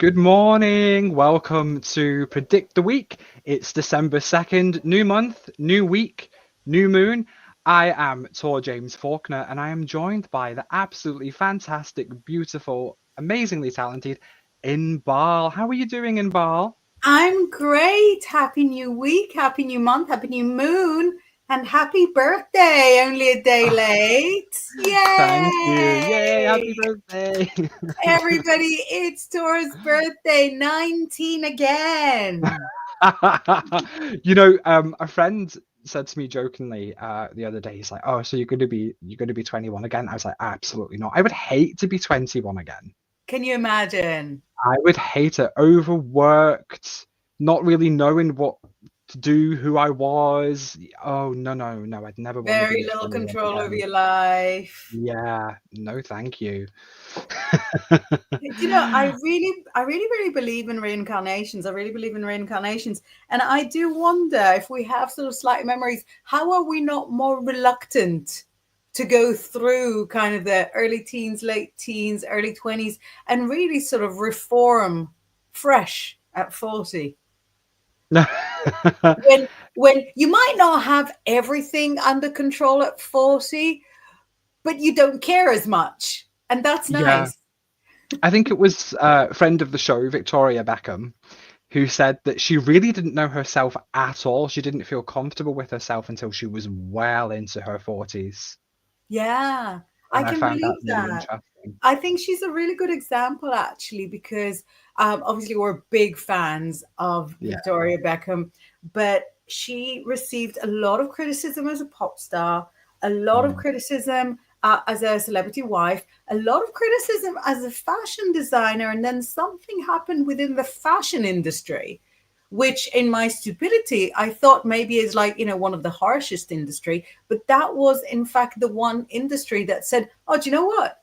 Good morning. Welcome to Predict the Week. It's December 2nd, new month, new week, new moon. I am Tor James Faulkner and I am joined by the absolutely fantastic, beautiful, amazingly talented Inbaal. How are you doing, Inbaal? I'm great. Happy new week, happy new month, happy new moon, and happy birthday. Only a day late. Thank you. Yay, happy Yay! birthday. Everybody, it's Tor's birthday, 19 again. A friend said to me jokingly the other day, he's like, "Oh, so you're gonna be 21 again?" I was like, "Absolutely not. I would hate to be 21 again. Can you imagine? I would hate it. Overworked, not really knowing what to do, who I was. Oh, no, no, no. I'd never want to Very be little 21 control over again. your life. Yeah, no, thank you." I really believe in reincarnations. I really believe in reincarnations. And I do wonder if we have sort of slight memories, how are we not more reluctant to go through kind of the early teens, late teens, early 20s, and really sort of reform fresh at 40? When you might not have everything under control at 40, but you don't care as much. And that's Yeah, nice. I think it was a friend of the show, Victoria Beckham, who said that she really didn't know herself at all. She didn't feel comfortable with herself until she was well into her 40s. Yeah, I And I can found that believe really that. interesting. I think she's a really good example, actually, because obviously we're big fans of Yeah. Victoria Beckham, but she received a lot of criticism as a pop star, a lot of Mm. criticism as a celebrity wife, a lot of criticism as a fashion designer, and then something happened within the fashion industry, which in my stupidity I thought maybe is like, one of the harshest industry, but that was in fact the one industry that said, oh, do you know what,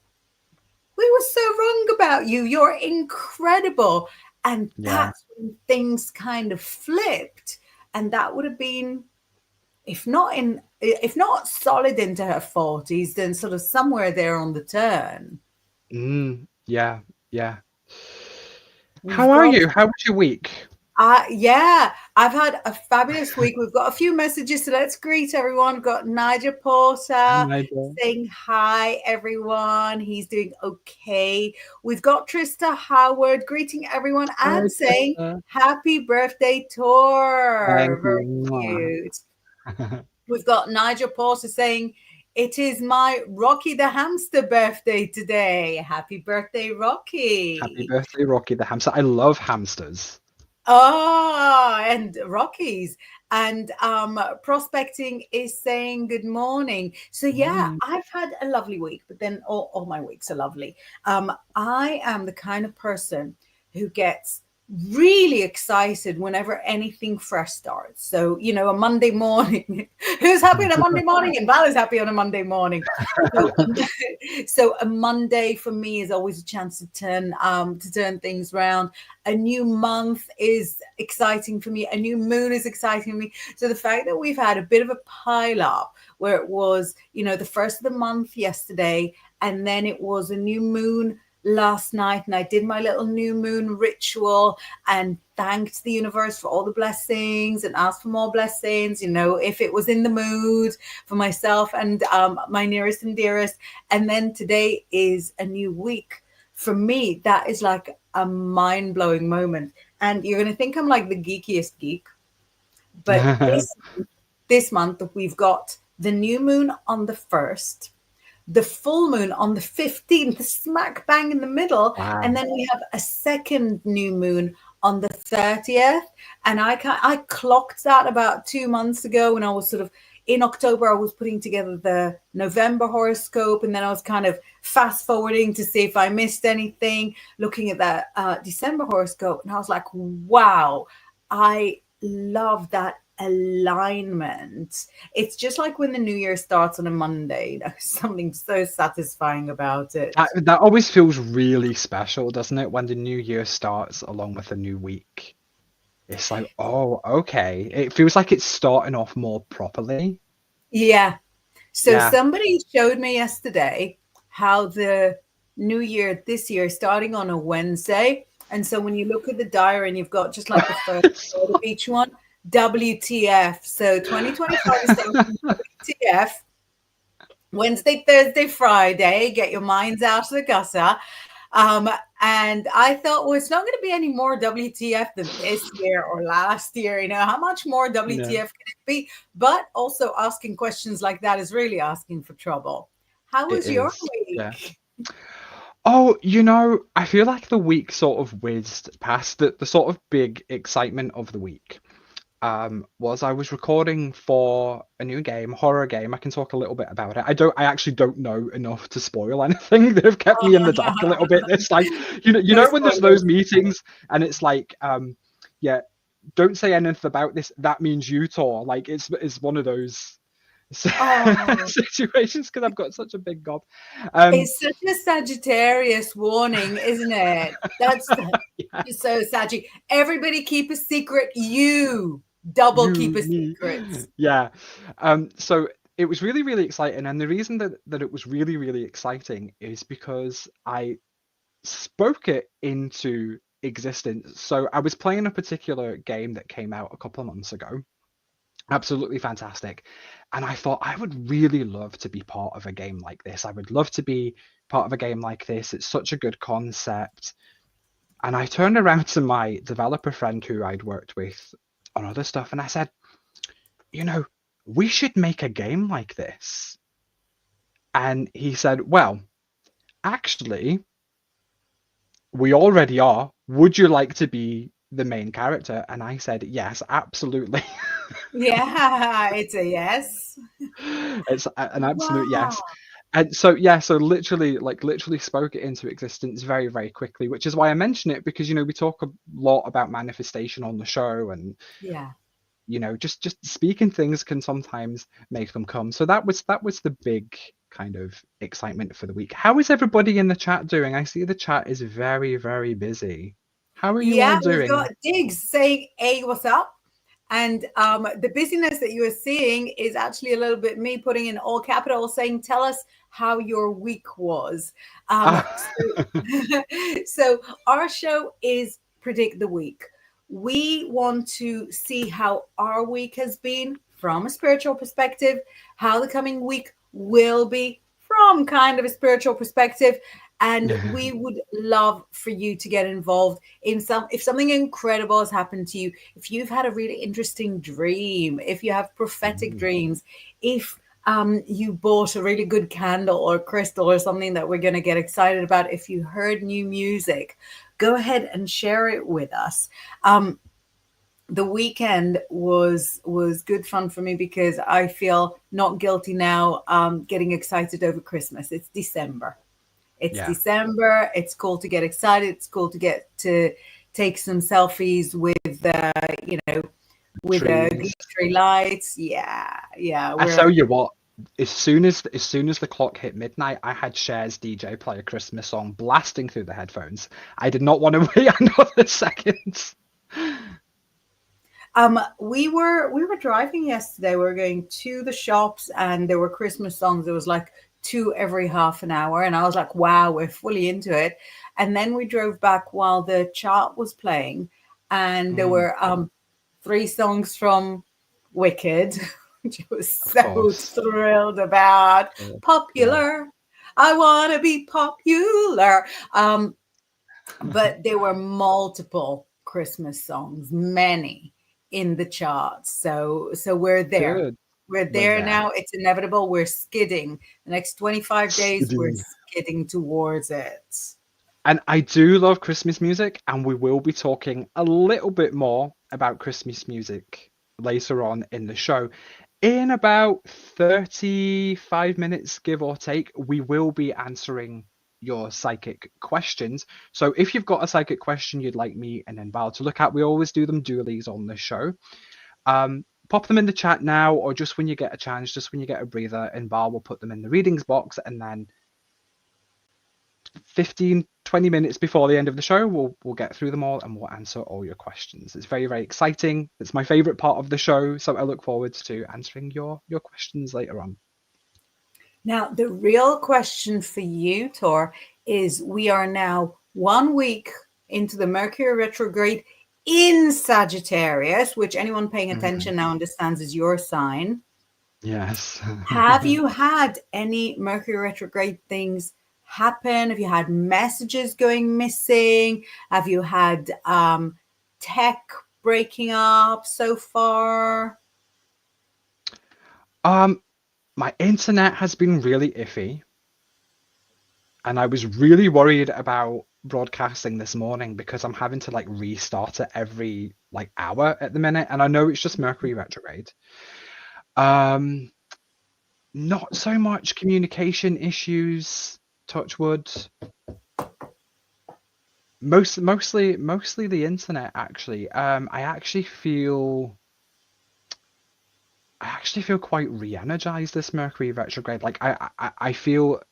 we were so wrong about you, you're incredible. And Yeah. that's when things kind of flipped. And that would have been, if not solid into her 40s, then sort of somewhere there on the turn. Yeah. Yeah. We've How are got you? How was your week? Yeah, I've had a fabulous week. We've got a few messages, so let's greet everyone. We've got Nigel Porter Nigel. saying hi, everyone. He's doing okay. We've got Trista Howard greeting everyone Hi, and saying Tessa. happy birthday, Tor. Thank Very you. Mwah. cute. We've got Nigel Porter saying it is my Rocky the hamster birthday today. Happy birthday, Happy Rocky. birthday, Rocky the hamster. I love hamsters. Oh, and Rockies. And Prospecting is saying good morning. So yeah, Morning. I've had a lovely week, but then all my weeks are lovely. I am the kind of person who gets really excited whenever anything fresh starts. So, a Monday morning. Who's happy on a Monday morning? And Val is happy on a Monday morning. So, so a Monday for me is always a chance to turn things around. A new month is exciting for me. A new moon is exciting for me. So the fact that we've had a bit of a pile up where it was, the first of the month yesterday, and then it was a new moon last night, and I did my little new moon ritual and thanked the universe for all the blessings and asked for more blessings, if it was in the mood for myself and my nearest and dearest. And then today is a new week. For me, that is like a mind-blowing moment. And you're going to think I'm like the geekiest geek, but this month we've got the new moon on the 1st, the full moon on the 15th, smack bang in the middle, and Wow. then we have a second new moon on the 30th. And I clocked that about 2 months ago when I was sort of in October. I was putting together the November horoscope, and then I was kind of fast forwarding to see if I missed anything, looking at the December horoscope, and I was like, wow, I love that alignment. It's just like when the new year starts on a Monday. There's something so satisfying about it. That always feels really special, doesn't it? When the new year starts along with a new week. It's like, oh, okay. It feels like it's starting off more properly. Yeah. So Yeah. somebody showed me yesterday how the new year this year, starting on a Wednesday, And so when you look at the diary and you've got just like the first word of each one, WTF. So 2025 is starting WTF. Wednesday, Thursday, Friday, get your minds out of the gutter. Um, and I thought, well, it's not going to be any more WTF than this year or last year. You know, how much more No, WTF can it be? But also asking questions like that is really asking for trouble. How it was your is. Yeah. week? Oh, I feel like the week sort of whizzed past. The sort of big excitement of the week was I was recording for a new game, horror game. I can talk a little bit about it. I actually don't know enough to spoil anything. They've kept me in the dark a little bit this time. You No know when there's those spoilers. meetings and it's like, yeah, don't say anything about this. That means you, Tor. Like it's one of those Oh, situations because I've got such a big gob. Um, it's such a Sagittarius warning, isn't it? That's yeah, so Saggy. Everybody keep a secret. You double keep a me, secret. yeah. So it was really, really exciting, and the reason that it was really, really exciting is because I spoke it into existence. So I was playing a particular game that came out a couple of months ago. Absolutely fantastic. And I thought I would really love to be part of a game like this. I would love to be part of a game like this. It's such a good concept. And I turned around to my developer friend who I'd worked with on other stuff and I said, you know, we should make a game like this. And he said, well, actually, we already are. Would you like to be the main character? And I said, yes, absolutely. Yeah, it's a yes. It's an absolute yes. Wow. And so yeah, so literally spoke it into existence very, very quickly, which is why I mention it because we talk a lot about manifestation on the show and Yeah. just speaking things can sometimes make them come. So that was the big kind of excitement for the week. How is everybody in the chat doing? I see the chat is very, very busy. How are you all Yeah, we've doing? got Diggs saying, hey, what's up? And the busyness that you are seeing is actually a little bit me putting in all capitals saying, tell us how your week was. Ah, So our show is Predict the Week. We want to see how our week has been from a spiritual perspective, how the coming week will be from kind of a spiritual perspective. And we would love for you to get involved in if something incredible has happened to you, if you've had a really interesting dream, if you have prophetic Ooh, dreams, if you bought a really good candle or crystal or something that we're going to get excited about, if you heard new music, go ahead and share it with us. The weekend was good fun for me because I feel not guilty now getting excited over Christmas. It's December. It's yeah, December. It's cool to get excited. It's cool to get to take some selfies with with trees. glittery lights. Yeah, yeah. I tell you what, as soon as the clock hit midnight, I had Cher's DJ play a Christmas song blasting through the headphones. I did not want to wait another second. We were driving yesterday. We were going to the shops, and there were Christmas songs. There was like two every half an hour, and I was like, "Wow, we're fully into it." And then we drove back while the chart was playing, and there Mm, were three songs from Wicked, which I was of so course. thrilled about. Yeah. Popular. I want to be popular. But there were multiple Christmas songs, many in the charts. So we're there. Good. We're We're there there. now. It's inevitable. We're skidding. The next 25 days, we're Skidding. skidding towards it. And I do love Christmas music, and we will be talking a little bit more about Christmas music later on in the show. In about 35 minutes, give or take, we will be answering your psychic questions. So if you've got a psychic question you'd like me and Inbal to look at, we always do them dualies on the show. Pop them in the chat now, or just when you get a chance, just when you get a breather, Inbal will put them in the readings box, and then 15-20 minutes before the end of the show we'll get through them all and we'll answer all your questions. It's very, very exciting. It's my favorite part of the show, so I look forward to answering your questions later on. Now, the real question for you, Tor, is we are now 1 week into the Mercury retrograde in Sagittarius, which anyone paying attention now understands is your sign. Yes. Have you had any Mercury retrograde things happen? Have you had messages going missing? Have you had tech breaking up so far? My internet has been really iffy, and I was really worried about broadcasting this morning because I'm having to like restart it every like hour at the minute, and I know it's just Mercury retrograde. Um, Not so much communication issues, touch wood. Mostly the internet actually. I actually feel quite re-energized this Mercury retrograde. Like I feel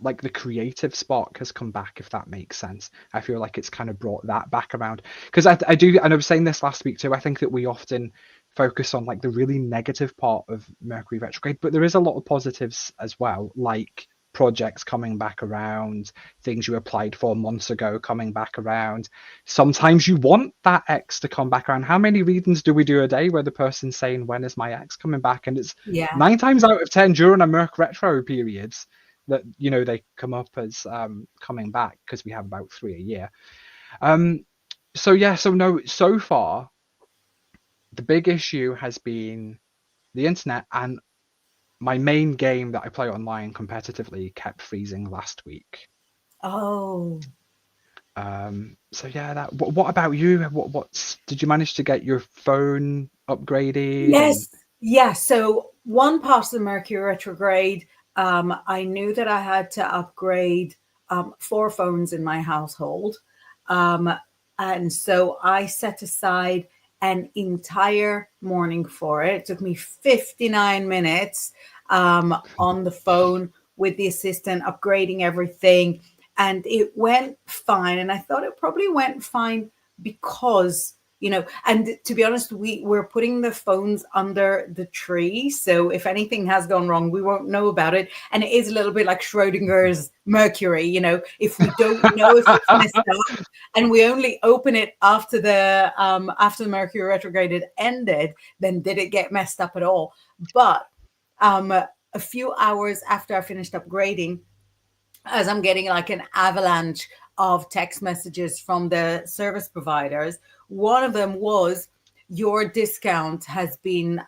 like the creative spark has come back, if that makes sense. I feel like it's kind of brought that back around because I do, and I was saying this last week too. I think that we often focus on like the really negative part of Mercury retrograde, but there is a lot of positives as well, like projects coming back around, things you applied for months ago coming back around. Sometimes you want that ex to come back around. How many readings do we do a day where the person's saying, when is my ex coming back? And it's Yeah. 9 times out of 10 during a Merc retro periods that they come up as coming back, because we have about 3 a year. So yeah, so no, so far the big issue has been the internet, and my main game that I play online competitively kept freezing last week. Oh, So yeah, that. What about you? What's did you manage to get your phone upgraded and? yes. Yeah. So one part of the Mercury retrograde, I knew that I had to upgrade 4 phones in my household. Um, and so I set aside an entire morning for it. It took me 59 minutes on the phone with the assistant, upgrading everything. And it went fine. And I thought it probably went fine because, and to be honest, we're putting the phones under the tree. So if anything has gone wrong, we won't know about it. And it is a little bit like Schrodinger's Mercury, if we don't know if it's messed up and we only open it after the Mercury retrograde had ended, then did it get messed up at all? But a few hours after I finished upgrading, as I'm getting like an avalanche of text messages from the service providers. One of them was, your discount has been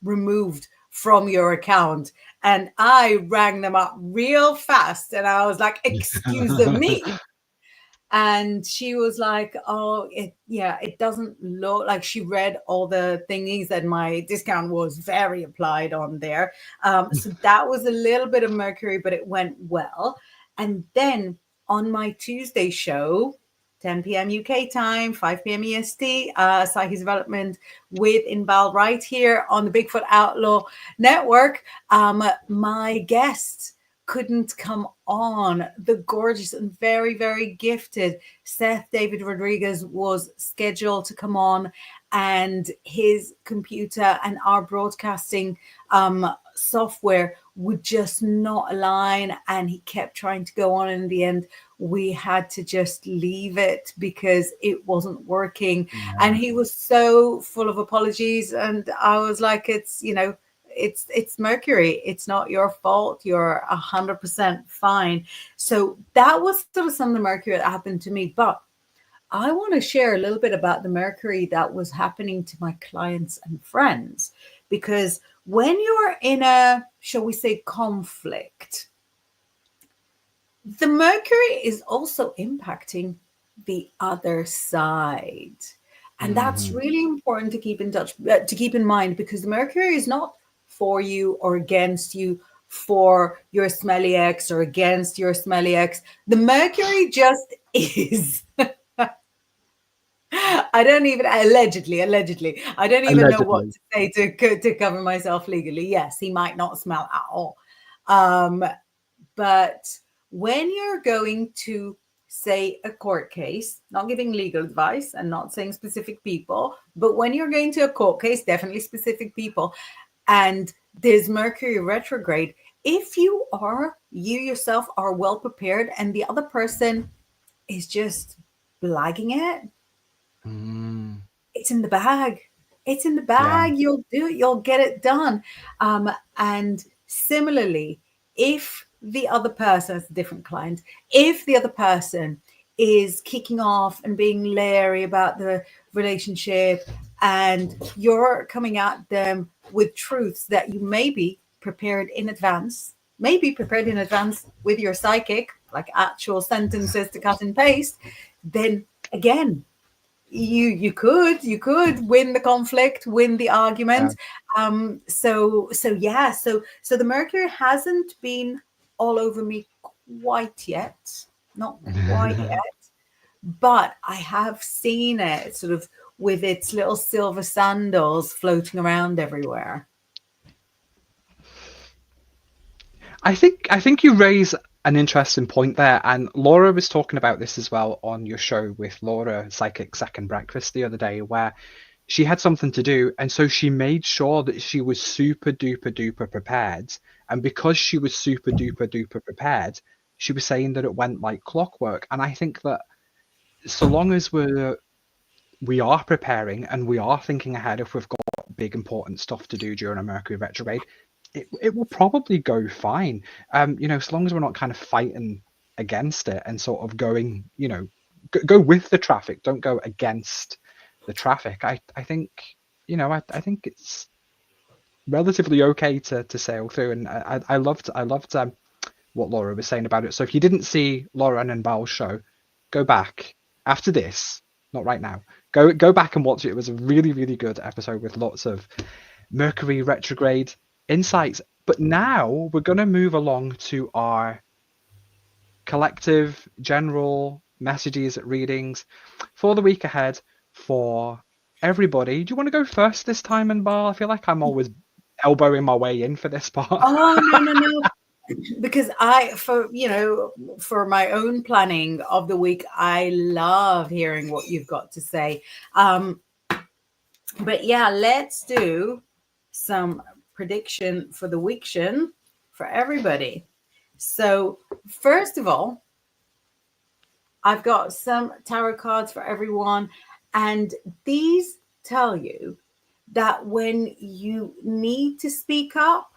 removed from your account. And I rang them up real fast and I was like, excuse me. And she was like, oh, it doesn't look like, she read all the thingies and my discount was very applied on there. So that was a little bit of Mercury, but it went well. And then on my Tuesday show, 10 p.m. UK time, 5 p.m. EST, Psyche's Development with Inbaal right here on the Bigfoot Outlaw Network. My guest couldn't come on. The gorgeous and very, very gifted Seth David Rodriguez was scheduled to come on, and his computer and our broadcasting software would just not align, and he kept trying to go on. And in the end, we had to just leave it because it wasn't working. Yeah. And he was so full of apologies, and I was like, it's Mercury. It's not your fault. You're 100% fine. So that was sort of some of the Mercury that happened to me. But I want to share a little bit about the Mercury that was happening to my clients and friends, because when you're in a, shall we say, conflict, the Mercury is also impacting the other side. And that's really important to keep in mind, because the Mercury is not for you or against you, for your smelly ex or against your smelly ex. The Mercury just is. I don't even, allegedly, I don't even know what Allegedly. to say to cover myself legally. Yes, he might not smell at all. But when you're going to say a court case, not giving legal advice and not saying specific people, but when you're going to a court case, definitely specific people, and there's Mercury retrograde, if you yourself are well prepared and the other person is just blagging it, Mm, it's in the bag. It's in the yeah. bag. You'll do it. You'll get it done. And similarly, if the other person, it's a different client, if the other person is kicking off and being leery about the relationship, and you're coming at them with truths that you may be prepared in advance with your psychic, like actual sentences to cut and paste, then again, you could win the conflict, win the Yeah. argument. So the Mercury hasn't been all over me quite yet, not quite yet, but I have seen it sort of with its little silver sandals floating around everywhere. I think you raise an interesting point there, and Laura was talking about this as well on your show with Laura Psychic Second Breakfast the other day, where she had something to do, and so she made sure that she was super duper duper prepared. And because she was super duper duper prepared, she was saying that it went like clockwork. And I think that so long as we are preparing and we are thinking ahead, if we've got big important stuff to do during a Mercury retrograde, it will probably go fine. So long as we're not kind of fighting against it and sort of going, go with the traffic, don't go against the traffic. I think, I think it's relatively okay to sail through. And I loved what Laura was saying about it. So if you didn't see Laura and Inbaal's show, go back after this, not right now. Go back and watch it. It was a really, really good episode with lots of Mercury retrograde insights. But now we're going to move along to our collective general messages, readings for the week ahead for everybody. Do you want to go first this time, Inbal? I feel like I'm always elbowing my way in for this part. Oh, no, no, no. Because for my own planning of the week, I love hearing what you've got to say. But yeah, let's do some prediction for the weekshin for everybody. So first of all, I've got some tarot cards for everyone, and these tell you that when you need to speak up,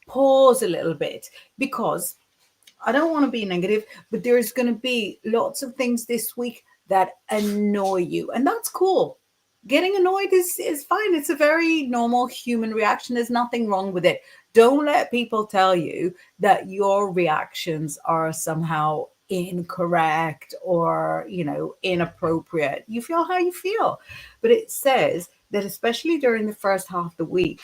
pause a little bit, because I don't want to be negative, but there's going to be lots of things this week that annoy you, and that's cool. Getting annoyed is fine. It's a very normal human reaction. There's nothing wrong with it. Don't let people tell you that your reactions are somehow incorrect or, inappropriate. You feel how you feel. But it says that especially during the first half of the week,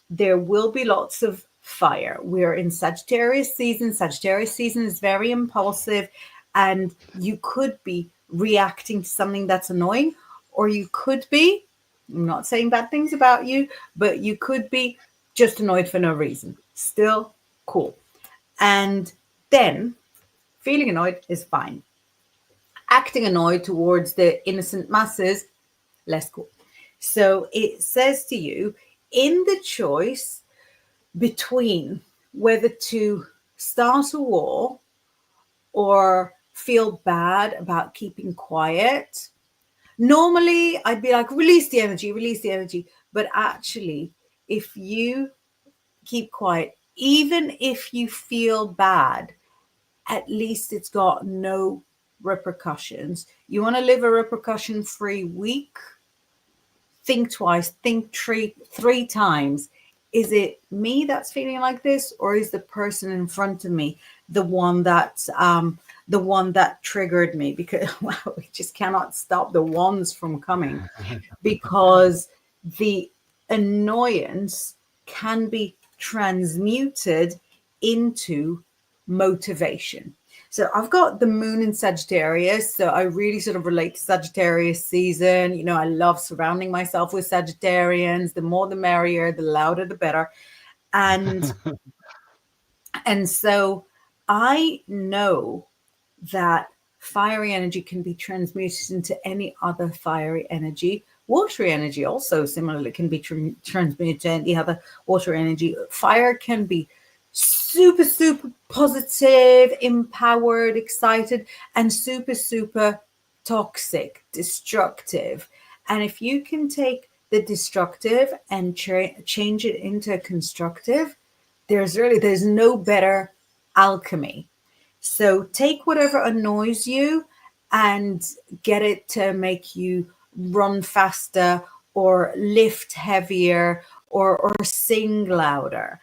there will be lots of fire. We're in Sagittarius season. Sagittarius season is very impulsive, and you could be reacting to something that's annoying, or you could be, I'm not saying bad things about you, but you could be just annoyed for no reason. Still cool. And then feeling annoyed is fine. Acting annoyed towards the innocent masses, less cool. So it says to you, in the choice between whether to start a war or feel bad about keeping quiet, normally I'd be like, release the energy, release the energy. But actually, if you keep quiet, even if you feel bad, at least it's got no repercussions. You want to live a repercussion-free week? Think twice, think three times. Is it me that's feeling like this, or is the person in front of me the one that triggered me? Because we just cannot stop the ones from coming, because the annoyance can be transmuted into motivation. So I've got the moon in Sagittarius, so I really sort of relate to Sagittarius season. I love surrounding myself with Sagittarians. The more the merrier, the louder the better. And so I know that fiery energy can be transmuted into any other fiery energy. Watery energy also similarly can be transmuted to any other water energy. Fire can be super, super positive, empowered, excited, and super, super toxic, destructive. And if you can take the destructive and change it into constructive, there's no better alchemy. So take whatever annoys you and get it to make you run faster or lift heavier or sing louder.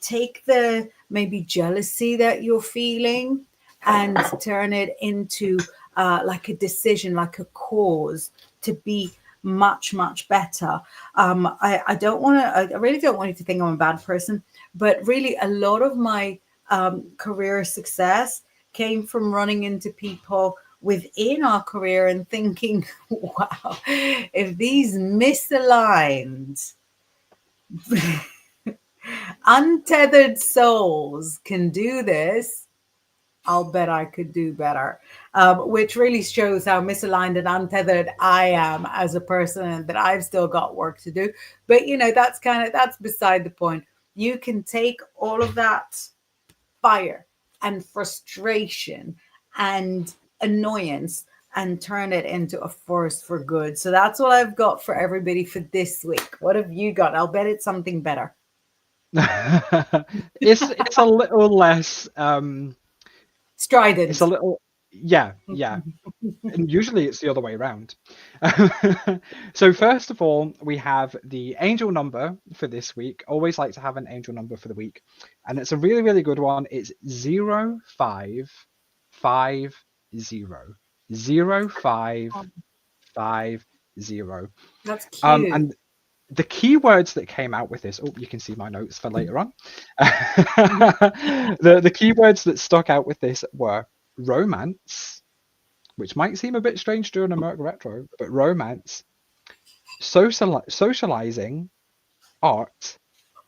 Take the maybe jealousy that you're feeling and turn it into like a decision, like a cause to be much, much better. I don't want to, I really don't want you to think I'm a bad person, but really a lot of my career success came from running into people within our career and thinking, wow, if these misaligned, untethered souls can do this, I'll bet I could do better. Which really shows how misaligned and untethered I am as a person and that I've still got work to do. But, that's beside the point. You can take all of that fire and frustration and annoyance and turn it into a force for good. So that's what I've got for everybody for this week. What have you got? I'll bet it's something better. It's a little less Strident. it's a little yeah, and usually it's the other way around. So first of all, we have the angel number for this week. Always like to have an angel number for the week, and it's a really, really good one. It's 0550. 0550. That's cute. And the keywords that came out with this, oh, you can see my notes for later on. The keywords that stuck out with this were romance, which might seem a bit strange during a Merc Retro, but romance, socializing, art,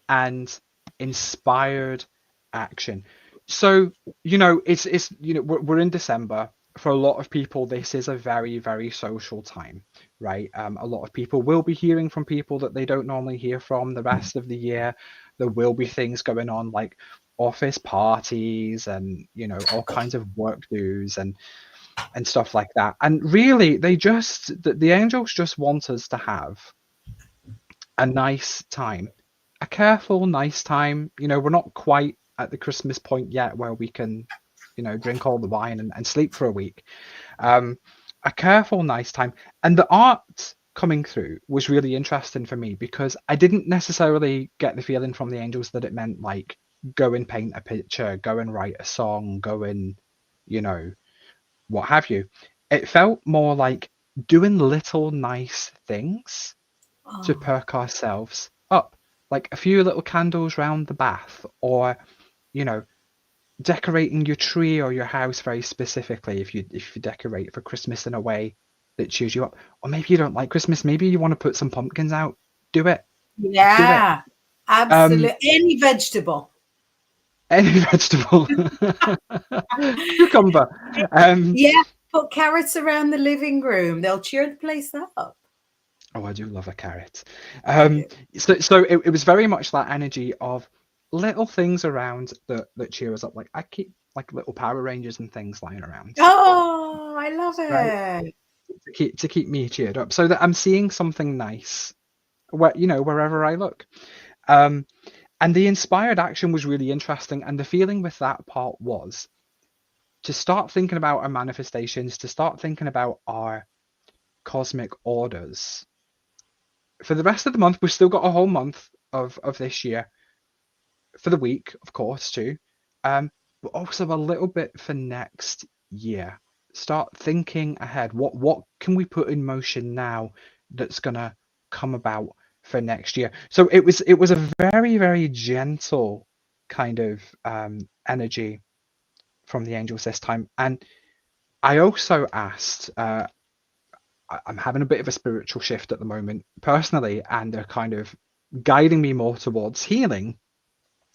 and inspired action. So, we're in December. For a lot of people, this is a very, very social time, right? A lot of people will be hearing from people that they don't normally hear from the rest of the year. There will be things going on like office parties and, all kinds of work dues and stuff like that. And really, the angels just want us to have a nice time, a careful, nice time. We're not quite at the Christmas point yet where we can drink all the wine and sleep for a week. A careful, nice time. And the art coming through was really interesting for me because I didn't necessarily get the feeling from the angels that it meant like go and paint a picture, go and write a song, go and, what have you. It felt more like doing little nice things to perk ourselves up, like a few little candles round the bath or, decorating your tree or your house very specifically if you decorate for Christmas in a way that cheers you up. Or maybe you don't like Christmas, maybe you want to put some pumpkins out. Do it. Yeah, absolutely. Any vegetable. Any vegetable. Cucumber. Yeah, put carrots around the living room. They'll cheer the place up. Oh, I do love a carrot. So it was very much that energy of little things around that cheer us up. Like I keep like little Power Rangers and things lying around. Oh, I love it. Right? To keep me cheered up, so that I'm seeing something nice, wherever I look. And the inspired action was really interesting, and the feeling with that part was to start thinking about our manifestations, to start thinking about our cosmic orders. For the rest of the month, we've still got a whole month of this year. For the week, of course, too. But also a little bit for next year. Start thinking ahead. What can we put in motion now that's gonna come about for next year? So it was a very, very gentle kind of energy from the angels this time. And I also asked, I'm having a bit of a spiritual shift at the moment personally, and they're kind of guiding me more towards healing.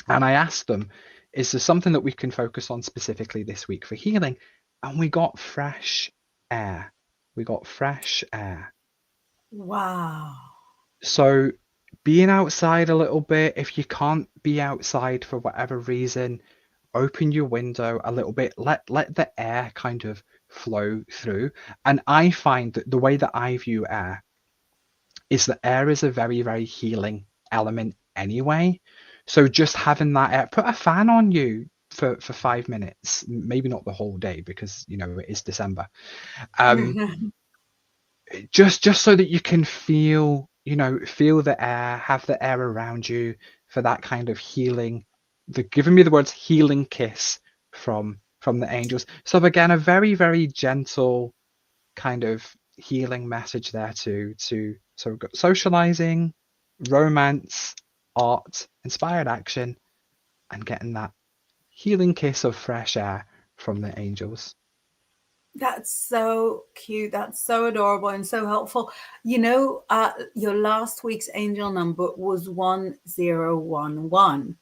And I asked them, is there something that we can focus on specifically this week for healing? And we got fresh air. We got fresh air. Wow. So being outside a little bit, if you can't be outside for whatever reason, open your window a little bit, let the air kind of flow through. And I find that the way that I view air is that air is a very, very healing element anyway. So just having that air, put a fan on you for 5 minutes, maybe not the whole day because it is December. Um, just so that you can feel the air, have the air around you for that kind of healing, the giving me the words healing kiss from the angels. So again, a very, very gentle kind of healing message there so we've got socializing, romance, art, inspired action, and getting that healing kiss of fresh air from the angels. That's so cute. That's so adorable and so helpful. Your last week's angel number was 1011.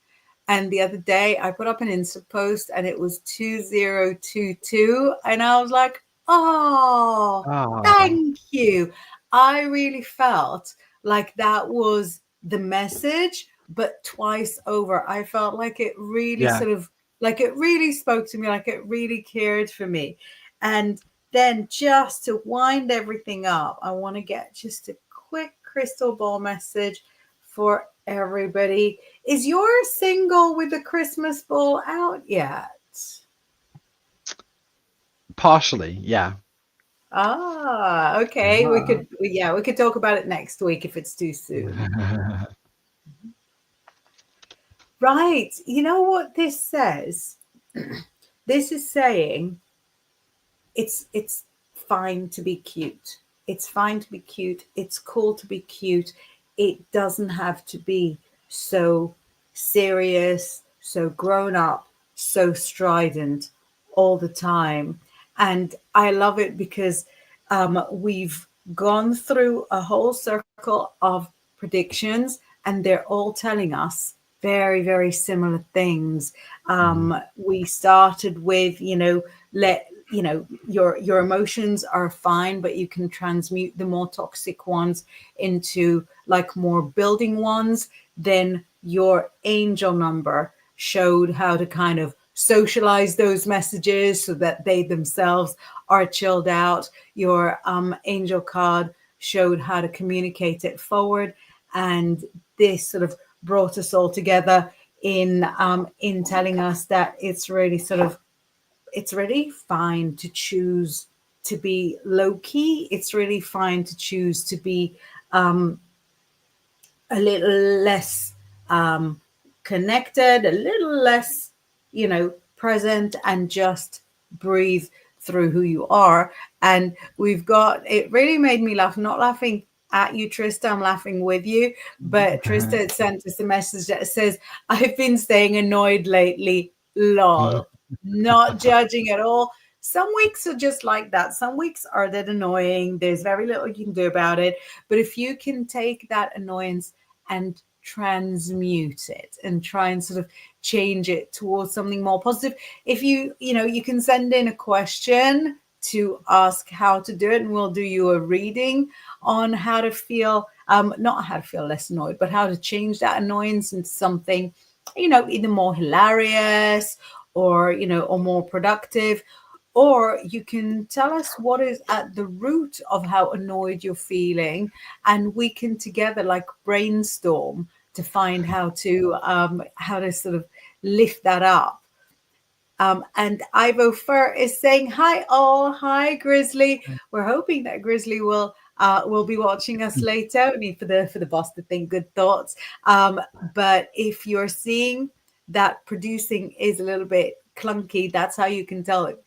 And the other day I put up an Insta post and it was 2022. And I was like, oh, Ah, thank you. I really felt like that was the message, but twice over. I felt like it really yeah. sort of, like it really spoke to me, like it really cared for me. And then just to wind everything up, I want to get just a quick crystal ball message for everybody. Is your single with the Christmas ball out yet? Partially, yeah. Ah, okay. We could talk about it next week if it's too soon. Right. You know what this says? This is saying it's fine to be cute. It's fine to be cute. It's cool to be cute. It doesn't have to be so serious, so grown up, so strident all the time. And I love it because we've gone through a whole circle of predictions, and they're all telling us very, very similar things. We started with, let your emotions are fine, but you can transmute the more toxic ones into like more building ones. Then your angel number showed how to kind of socialize those messages so that they themselves are chilled out. Your angel card showed how to communicate it forward, and this sort of brought us all together in telling us that it's really fine to choose to be low key. It's really fine to choose to be a little less um, connected, a little less, present, and just breathe through who you are. And we've got, it really made me laugh, not laughing at you, Trista, I'm laughing with you. But Trista had sent us a message that says, I've been staying annoyed lately, lol. Not judging at all. Some weeks are just like that. Some weeks are that annoying. There's very little you can do about it. But if you can take that annoyance and transmute it and try and sort of change it towards something more positive, if you can send in a question to ask how to do it, and we'll do you a reading on how to feel, not how to feel less annoyed, but how to change that annoyance into something, either more hilarious or more productive. Or you can tell us what is at the root of how annoyed you're feeling, and we can together like brainstorm to find how to sort of lift that up. And Ivo Fur is saying, hi all, hi Grizzly. We're hoping that Grizzly will be watching us later. We need for the boss to think good thoughts. But if you're seeing that producing is a little bit clunky, that's how you can tell it.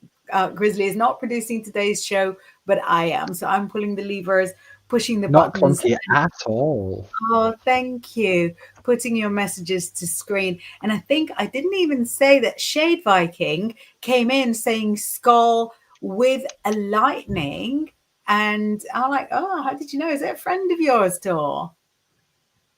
Grizzly is not producing today's show, but I am. So I'm pulling the levers, pushing the Not buttons. clunky at all. Oh, thank you. Putting your messages to screen. And I think I didn't even say that Shade Viking came in saying skull with a lightning. And I'm like, oh, how did you know? Is it a friend of yours, Tor?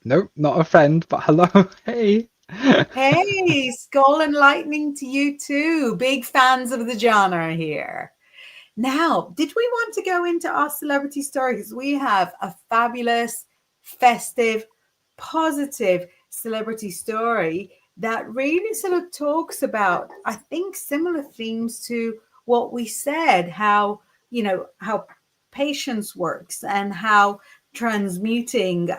Nope, not a friend, but hello. Hey. Hey, skull and lightning to you too. Big fans of the genre here. Now, did we want to go into our celebrity stories? We have a fabulous, festive, positive celebrity story that really sort of talks about, I think, similar themes to what we said, how, how patience works and how transmuting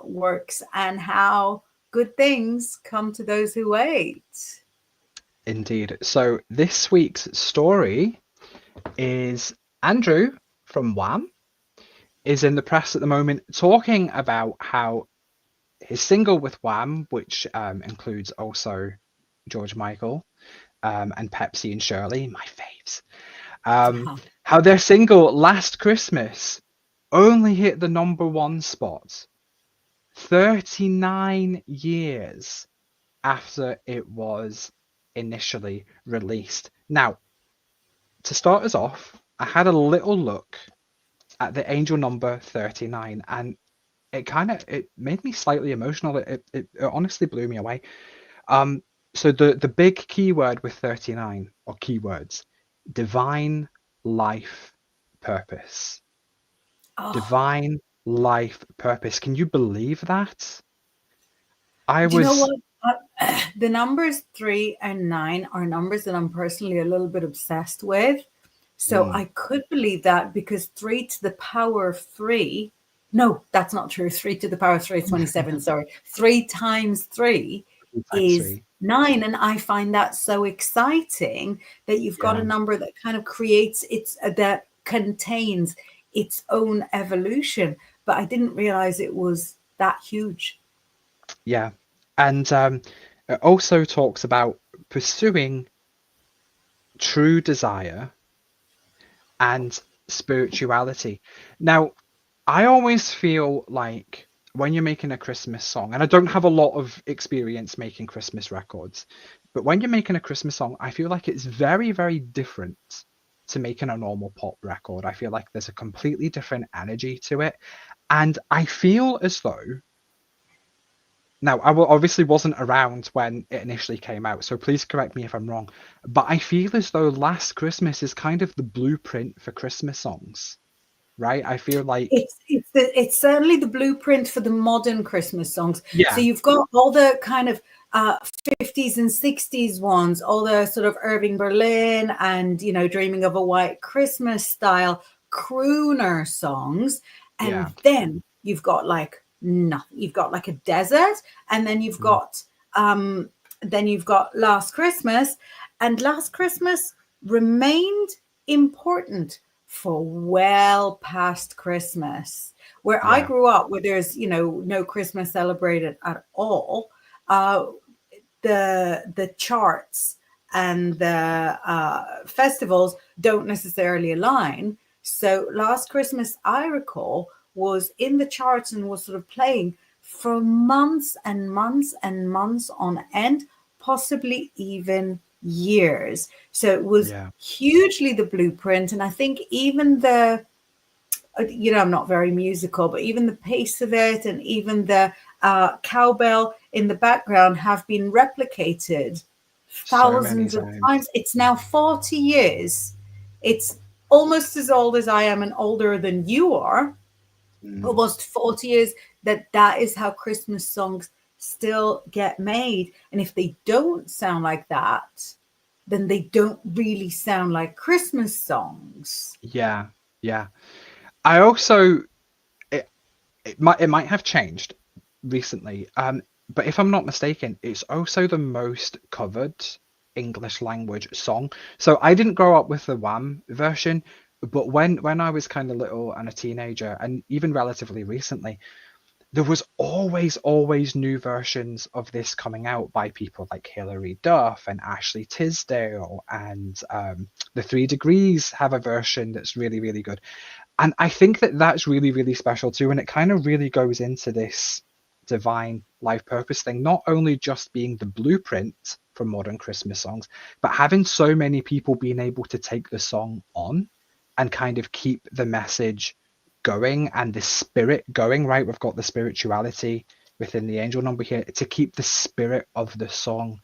works and how good things come to those who wait. Indeed. So this week's story is Andrew from Wham is in the press at the moment talking about how his single with Wham, which includes also George Michael and Pepsi and Shirley, my faves, how their single Last Christmas only hit the #1 spot 39 years after it was initially released. Now, to start us off, I had a little look at the angel number 39, and it made me slightly emotional. It honestly blew me away. So the big keyword with 39, or keywords, divine life purpose. Oh, Divine life purpose. Can you believe that? I do you know was what? The numbers 3 and 9 are numbers that I'm personally a little bit obsessed with. So mm, I could believe that because 3 to the power of 3, no, that's not true. 3 to the power of 3 is 27. Sorry. 3 times 3 times is three. 9. And I find that so exciting that you've got a Yeah, number that kind of creates that contains its own evolution. But I didn't realize it was that huge. yeah. And it also talks about pursuing true desire and spirituality. Now, I always feel like when you're making a Christmas song, and I don't have a lot of experience making Christmas records, but when you're making a Christmas song, I feel like it's very, very different to making a normal pop record. I feel like there's a completely different energy to it. And I feel as though, now, obviously wasn't around when it initially came out, so please correct me if I'm wrong, but I feel as though Last Christmas is kind of the blueprint for Christmas songs, right? I feel like, It's certainly the blueprint for the modern Christmas songs. So yeah, you've got all the kind of 50s and 60s ones, all the sort of Irving Berlin and Dreaming of a White Christmas style crooner songs, yeah, and then you've got like nothing. You've got like a desert, and mm, then you've got Last Christmas, and Last Christmas remained important for well past Christmas. Where I yeah, grew up, where there's no Christmas celebrated at all, uh, the charts and the festivals don't necessarily align. So Last Christmas, I recall, was in the charts and was sort of playing for months and months and months on end, possibly even years. So it was yeah, hugely the blueprint. And I think even I'm not very musical, but even the pace of it and even the cowbell in the background have been replicated so many thousands of times. times. It's now 40 years. It's almost as old as I am and older than you are. Mm, Almost 40 years that is how Christmas songs still get made. And if they don't sound like that, then they don't really sound like Christmas songs. yeah, yeah. I also it might have changed recently, but if I'm not mistaken, it's also the most covered English language song. So I didn't grow up with the Wham version, but when I was kind of little and a teenager, and even relatively recently, there was always new versions of this coming out by people like Hilary Duff and Ashley Tisdale, and the Three Degrees have a version that's really, really good. And I think that that's really, really special too. And it kind of really goes into this divine life purpose thing, not only just being the blueprint for modern Christmas songs, but having so many people being able to take the song on and kind of keep the message going and the spirit going, right? We've got the spirituality within the angel number here to keep the spirit of the song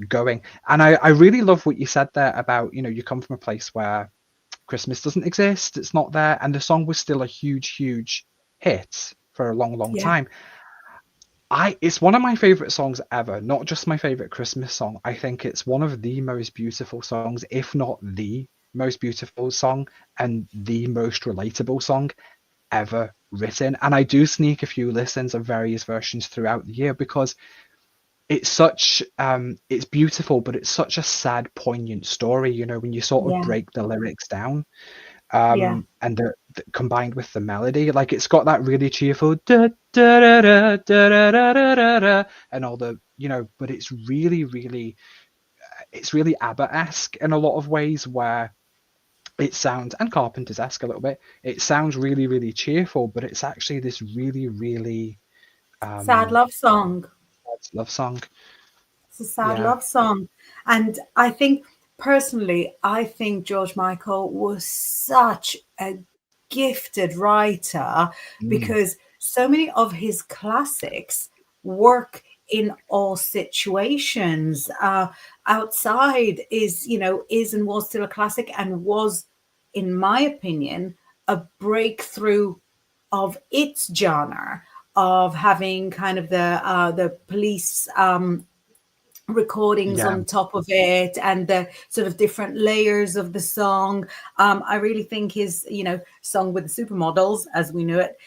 going. And I really love what you said there about, you come from a place where Christmas doesn't exist, it's not there, and the song was still a huge, huge hit for a long, long Yeah. time. It's one of my favorite songs ever, not just my favorite Christmas song. I think it's one of the most beautiful songs, if not the most beautiful song and the most relatable song ever written. And I do sneak a few listens of various versions throughout the year because it's such it's beautiful, but it's such a sad, poignant story, you know, when you sort of Yeah. break the lyrics down, Yeah. and combined with the melody, like it's got that really cheerful da da da da da da da da da da, and all the, you know, but it's really, really, it's really ABBA-esque in a lot of ways, where it sounds, and Carpenter's-esque a little bit. It sounds really, really cheerful, but it's actually this really, really Sad um love song. love song. It's a sad Yeah. love song. And I think, personally, I think George Michael was such a gifted writer Mm. because so many of his classics work in all situations. Outside is, is and was still a classic, and was, in my opinion, a breakthrough of its genre, of having kind of the police recordings Yeah. on top of it, and the sort of different layers of the song. I really think his, song with the supermodels, as we knew it,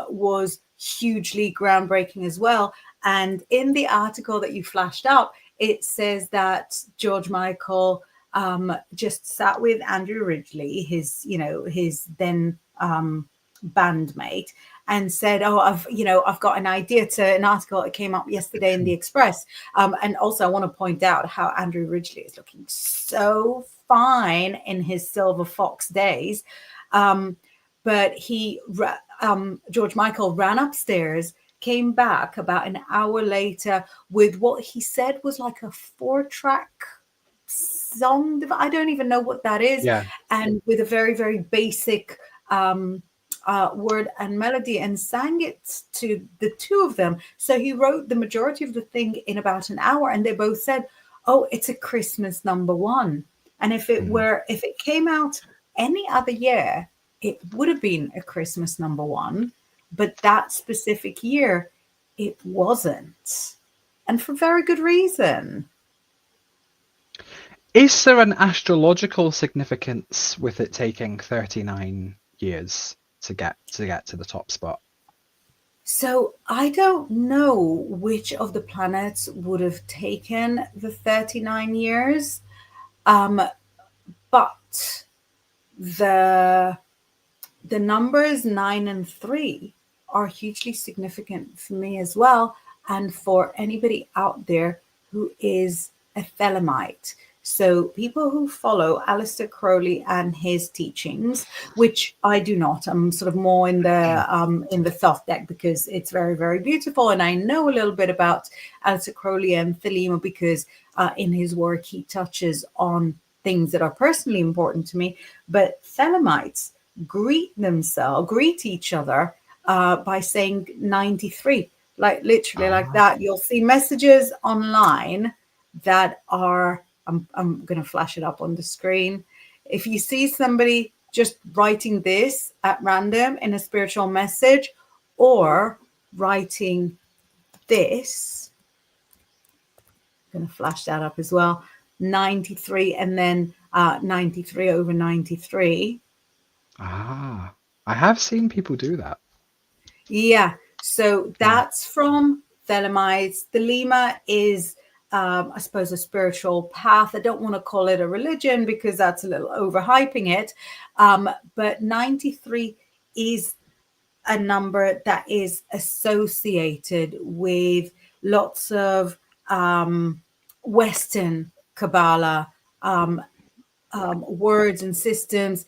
was hugely groundbreaking as well. And in the article that you flashed up, it says that George Michael just sat with Andrew Ridgeley, his then bandmate, and said, "Oh, I've got an idea to an article that came up yesterday in the Express." And also, I want to point out how Andrew Ridgeley is looking so fine in his Silver Fox days. But George Michael ran upstairs, came back about an hour later with what he said was like a 4-track song. I don't even know what that is. Yeah. And with a very, very basic word and melody, and sang it to the two of them. So he wrote the majority of the thing in about an hour, and they both said, "Oh, it's a Christmas number one." And if Mm. it came out any other year, it would have been a Christmas number one. But that specific year, it wasn't. And for very good reason. Is there an astrological significance with it taking 39 years to the top spot? So I don't know which of the planets would have taken the 39 years, um, but the the numbers 9 and 3 are hugely significant for me as well, and for anybody out there who is a Thelemite. So people who follow Aleister Crowley and his teachings, which I do not. I'm sort of more in the Thoth deck because it's very, very beautiful, and I know a little bit about Aleister Crowley and Thelema because in his work he touches on things that are personally important to me. But Thelemites greet each other by saying 93, like literally like Ah. that. You'll see messages online that are, I'm going to flash it up on the screen. If you see somebody just writing this at random in a spiritual message, or writing this, I'm going to flash that up as well, 93, and then 93 over 93. Ah. I have seen people do that. Yeah, so Yeah. that's from Thelemites. Thelema is, I suppose, a spiritual path. I don't want to call it a religion because that's a little overhyping it. But 93 is a number that is associated with lots of Western Kabbalah words and systems.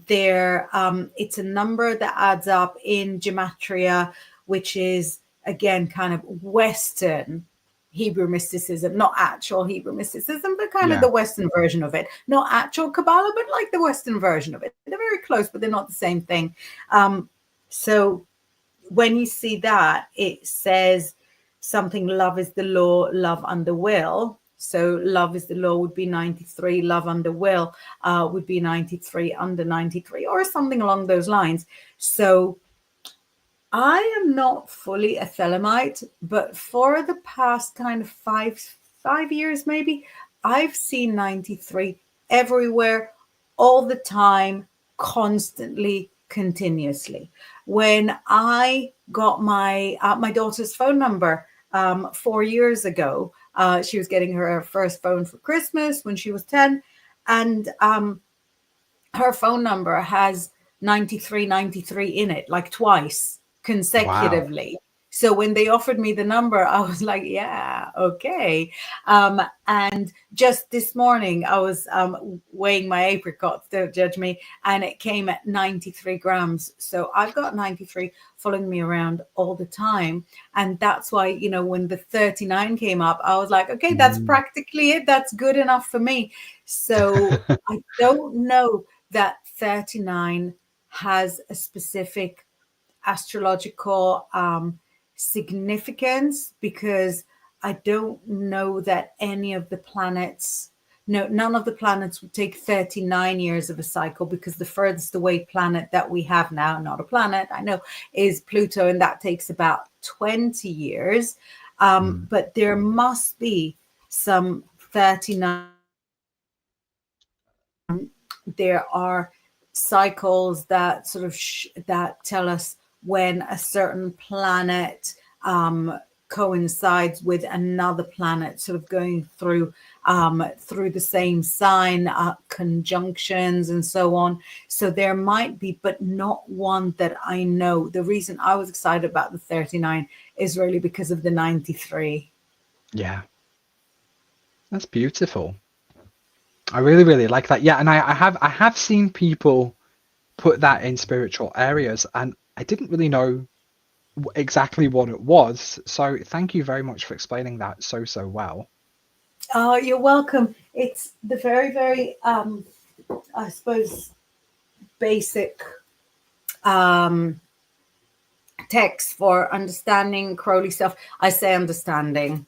It's a number that adds up in gematria, which is again kind of Western Hebrew mysticism, not actual Hebrew mysticism, but kind of Yeah. the Western version of it. Not actual Kabbalah, but like the Western version of it. They're very close, but they're not the same thing. So when you see that, it says something, love is the law, love under will. So love is the law would be 93, love under will would be 93 under 93, or something along those lines. So I am not fully a Thelemite, but for the past kind of five years maybe, I've seen 93 everywhere, all the time, constantly, continuously. When I got my daughter's phone number 4 years ago, she was getting her first phone for Christmas when she was 10, and her phone number has 9393 in it, like twice Wow. consecutively. So when they offered me the number, I was like, yeah, okay. And just this morning, I was weighing my apricots, don't judge me, and it came at 93 grams. So I've got 93 following me around all the time. And that's why, when the 39 came up, I was like, okay, that's Mm. practically it. That's good enough for me. So I don't know that 39 has a specific astrological significance, because I don't know that any of the planets, no, none of the planets would take 39 years of a cycle, because the furthest away planet that we have now, not a planet, I know, is Pluto, and that takes about 20 years. Mm. But there must be some 39. There are cycles that sort of that tell us when a certain planet coincides with another planet, sort of going through the same sign, conjunctions and so on. So there might be, but not one that I know. The reason I was excited about the 39 is really because of the 93. Yeah, that's beautiful. I really, really like that. Yeah, and I have seen people put that in spiritual areas, and I didn't really know exactly what it was. So thank you very much for explaining that so well. Oh, you're welcome. It's the very, very, I suppose, basic um, text for understanding Crowley stuff. I say understanding.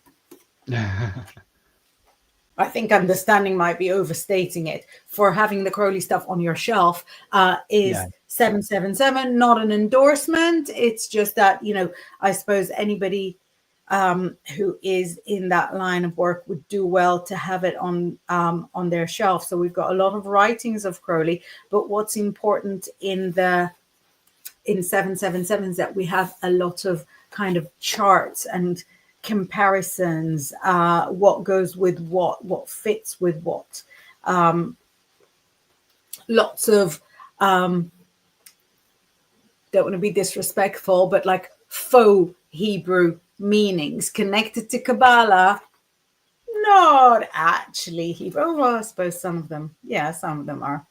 I think understanding might be overstating it. For having the Crowley stuff on your shelf Yeah. is 777, not an endorsement. It's just that, I suppose anybody who is in that line of work would do well to have it on their shelf. So we've got a lot of writings of Crowley, but what's important in 777 is that we have a lot of kind of charts and comparisons, what goes with what fits with what. Lots of don't want to be disrespectful, but like faux Hebrew meanings connected to Kabbalah, not actually Hebrew. Well, I suppose some of them are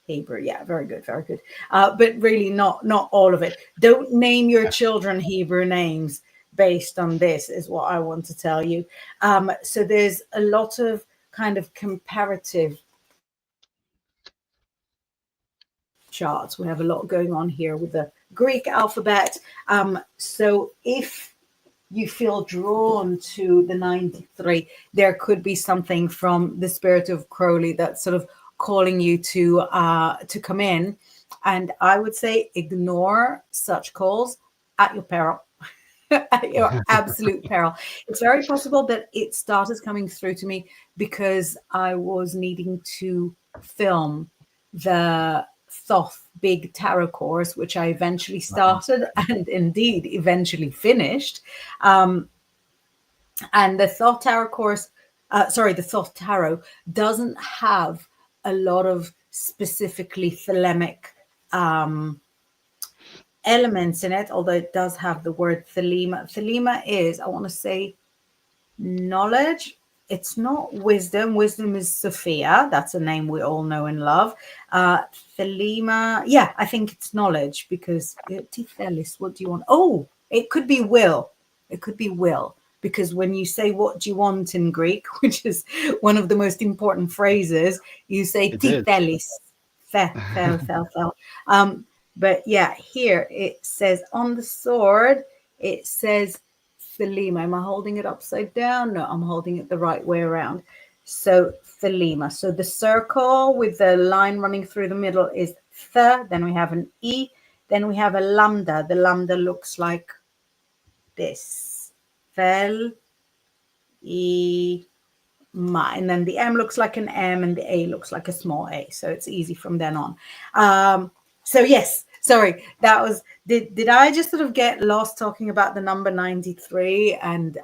Hebrew. Yeah, very good, very good. But really, not all of it. Don't name your children Hebrew names based on this, is what I want to tell you. So there's a lot of kind of comparative charts. We have a lot going on here with the Greek alphabet. So if you feel drawn to the 93, there could be something from the spirit of Crowley that's sort of calling you to come in. And I would say ignore such calls at your peril. At your absolute peril. It's very possible that it started coming through to me because I was needing to film the Thoth Big Tarot course, which I eventually Right. started and indeed eventually finished. Um, and the Thoth Tarot course, the Thoth Tarot doesn't have a lot of specifically thelemic um, elements in it, although it does have the word thelema. Thelema is, I want to say, knowledge. It's not wisdom. Wisdom is Sophia. That's a name we all know and love. Thelema, yeah, I think it's knowledge, because Tithelis, what do you want? Oh, it could be will. It could be will. Because when you say what do you want in Greek, which is one of the most important phrases, you say It is. Tithelis. Fel. But yeah, here it says on the sword, it says Thelema. Am I holding it upside down? No, I'm holding it the right way around. So Thelema. So the circle with the line running through the middle is th. Then we have an e. Then we have a lambda. The lambda looks like this. Fel, e, and then the M looks like an M and the A looks like a small a. So it's easy from then on. So yes, sorry, that was, did I just sort of get lost talking about the number 93 and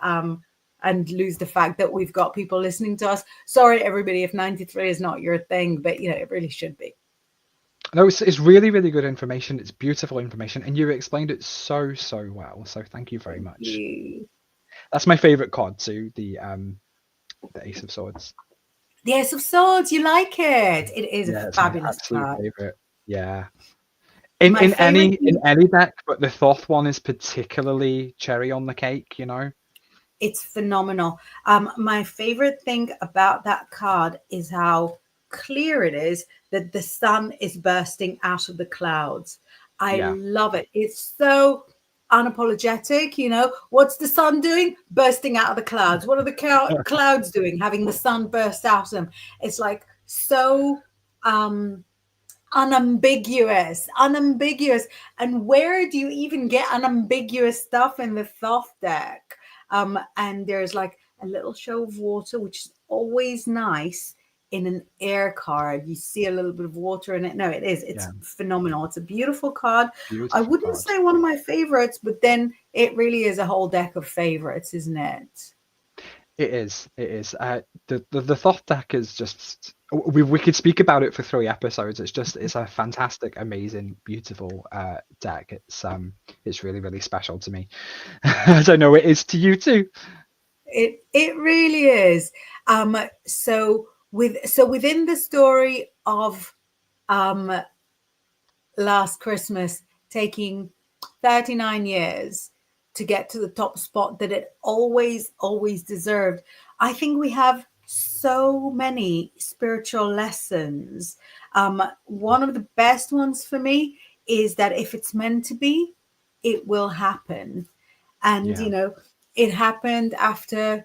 lose the fact that we've got people listening to us? Sorry, everybody, if 93 is not your thing, but it really should be. No, it's really, really good information. It's beautiful information, and you explained it so, so well. So thank you very Thank much. you. That's my favorite card too, the Ace of Swords. The Ace of Swords, you like it? It is a Yeah, it's my fabulous absolute card. favorite. Yeah. In My in favorite any in thing, any deck, but the Thoth one is particularly cherry on the cake, you know? it's phenomenal. My favorite thing about that card is how clear it is that the sun is bursting out of the clouds. I Yeah. love it. It's so unapologetic. What's the sun doing? Bursting out of the clouds. What are the clouds doing? Having the sun burst out of them. It's like so unambiguous. And where do you even get unambiguous stuff in the Thoth deck? And there's like a little show of water, which is always nice in an air card. You see a little bit of water in it. No, it's Yeah. phenomenal. It's a beautiful card. I Beautiful wouldn't card. say one of my favorites, but then it really is a whole deck of favorites, isn't it? It is. It is. The Thoth deck is just. We could speak about it for 3 episodes. It's a fantastic, amazing, beautiful deck. It's really, really special to me. I don't know, it is to you too. It really is. So within the story of Last Christmas taking 39 years to get to the top spot that it always deserved, I think we have so many spiritual lessons. One of the best ones for me is that if it's meant to be, it will happen. And Yeah. it happened after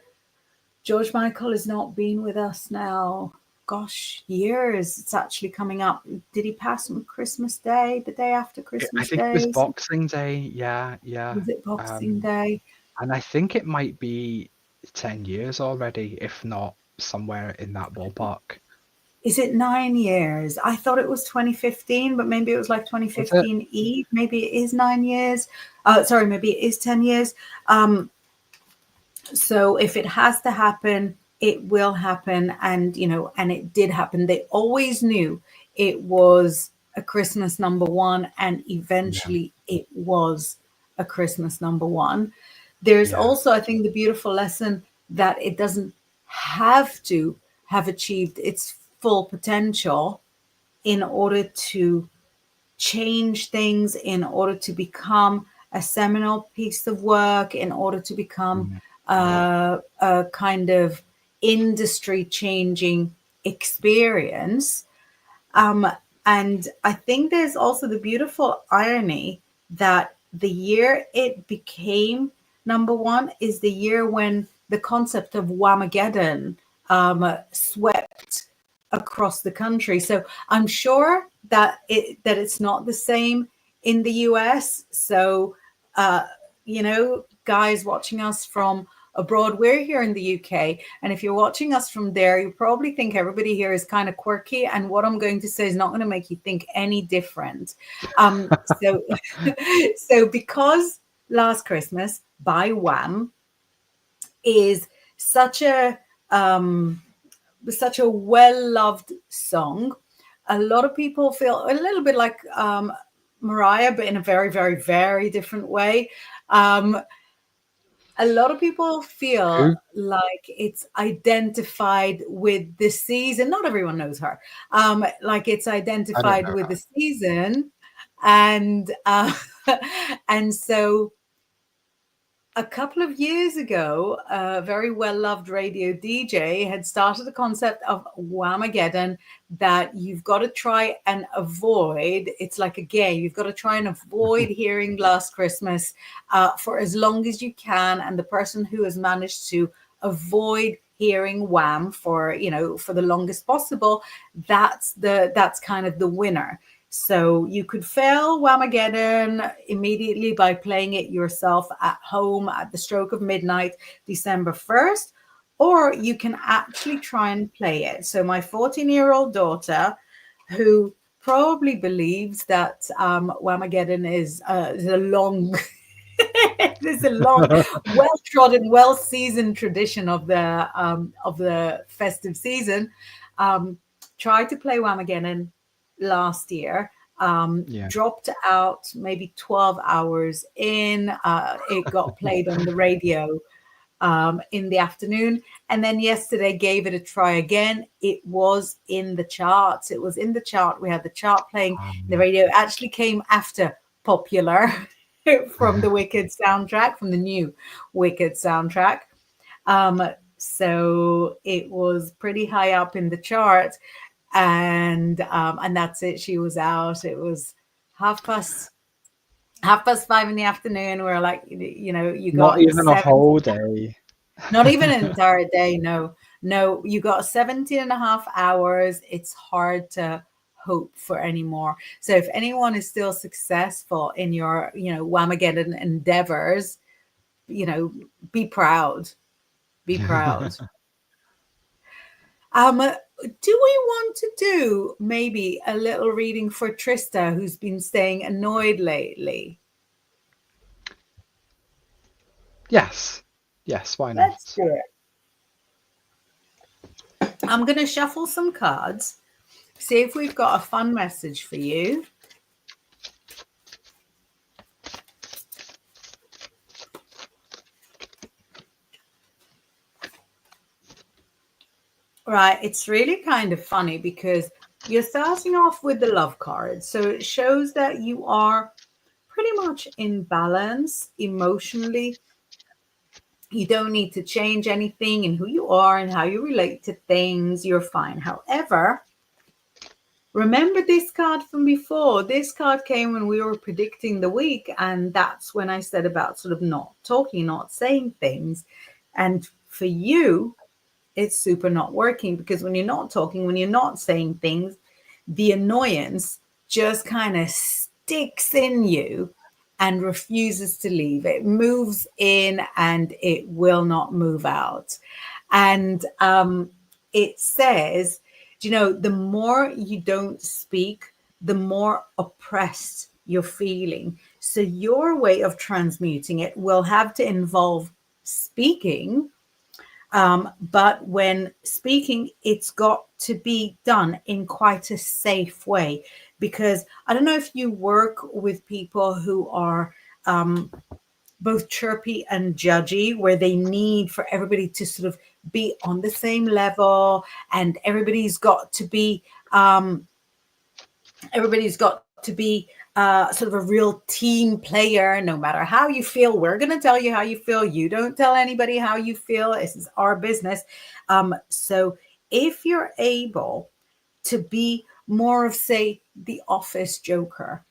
George Michael has not been with us now. Gosh, years. It's actually coming up. Did he pass on Christmas Day, the day after I Christmas think it was Day? Boxing Day. Yeah, yeah. Was it Boxing Um, Day? and I think it might be 10 years already, if not somewhere in that ballpark. Is it 9 years? I thought it was 2015, but maybe it was like Was it? 2015 Eve. Maybe it is 9 years. Sorry, maybe it is 10 years. So if it has to happen, it will happen. And it did happen. They always knew it was a Christmas number one, and Yeah, eventually it was a Christmas number one. There's yeah, also, I think, the beautiful lesson that it doesn't have to have achieved its full potential in order to change things, in order to become a seminal piece of work, in order to become mm, a kind of industry changing experience. Um, and I think there's also the beautiful irony that the year it became number one is the year when the concept of Whamageddon swept across the country. So I'm sure that it's not the same in the US. So guys watching us from abroad, we're here in the UK, and if you're watching us from there, you probably think everybody here is kind of quirky, and what I'm going to say is not going to make you think any different. So so because Last Christmas by Wham is such a well-loved song, a lot of people feel a little bit like Mariah, but in a very, very, very different way. A lot of people feel who? like it's identified with the season. Not everyone knows her. Like it's I don't identified know. with the season, and and so a couple of years ago, a very well-loved radio DJ had started the concept of Whamageddon, that you've got to try and avoid. It's like a game. You've got to try and avoid hearing Last Christmas for as long as you can. And the person who has managed to avoid hearing Wham for the longest possible, that's kind of the winner. So you could fail Whamageddon immediately by playing it yourself at home at the stroke of midnight, December 1st, or you can actually try and play it. So my 14-year-old daughter, who probably believes that Whamageddon is a long, there's a long, well-trodden, well-seasoned tradition of the festive season. Um, Tried to play Whamageddon last year. Yeah. Dropped out maybe 12 hours in. It got played on the radio in the afternoon. And then yesterday gave it a try again. It was in the charts. It was in the chart. We had the chart playing. The radio actually came after Popular from the Wicked soundtrack, from the new Wicked soundtrack. Um, so it was pretty high up in the chart. And that's it. She was out. It was half past half past 5 in the afternoon. We're like, you Not got even a 7, whole day. not even an entire day. No, no, you got 17 and a half hours. It's hard to hope for anymore. So if anyone is still successful in your, Whamageddon endeavors, be proud. Be proud. Do we want to do maybe a little reading for Trista, who's been staying annoyed lately? Yes. Yes, why Let's not? do it. I'm going to shuffle some cards, see if we've got a fun message for you. Right, it's really kind of funny because you're starting off with the love card. So it shows that you are pretty much in balance emotionally. You don't need to change anything in who you are and how you relate to things. You're fine. However, remember this card from before. This card came when we were predicting the week, and that's when I said about sort of not talking, not saying things. And for you, it's super not working, because when you're not talking, when you're not saying things, the annoyance just kind of sticks in you and refuses to leave. It moves in and it will not move out. And it says, the more you don't speak, the more oppressed you're feeling. So your way of transmuting it will have to involve speaking, but when speaking, it's got to be done in quite a safe way, because I don't know if you work with people who are both chirpy and judgy, where they need for everybody to sort of be on the same level, and everybody's got to be sort of a real team player. No matter how you feel, we're going to tell you how you feel. You don't tell anybody how you feel. This is our business. So if you're able to be more of, say, the office joker,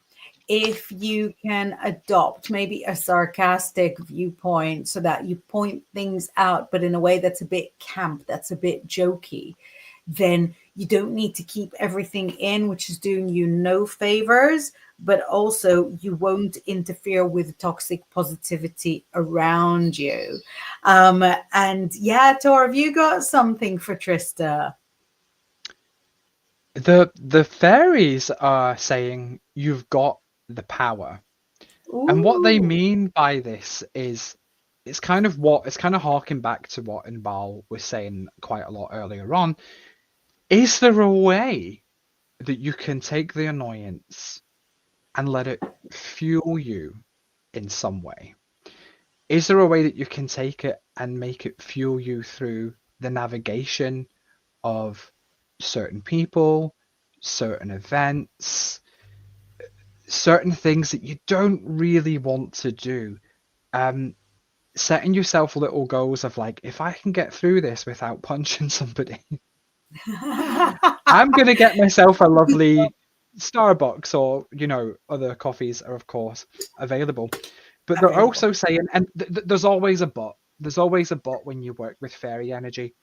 if you can adopt maybe a sarcastic viewpoint so that you point things out, but in a way that's a bit camp, that's a bit jokey, then you don't need to keep everything in, which is doing you no favors, but also you won't interfere with toxic positivity around you. And yeah, Tor, have you got something for Trista? The fairies are saying you've got the power. And what they Ooh. mean by this is it's kind of harking back to what Inbal was saying quite a lot earlier on. Is there a way that you can take the annoyance and let it fuel you in some way? Is there a way that you can take it and make it fuel you through the navigation of certain people, certain events, certain things that you don't really want to do? Setting yourself little goals of like, if I can get through this without punching somebody, I'm gonna get myself a lovely Starbucks, or other coffees are of course available. But they're Available. also saying, and there's always a but. There's always a but when you work with fairy energy.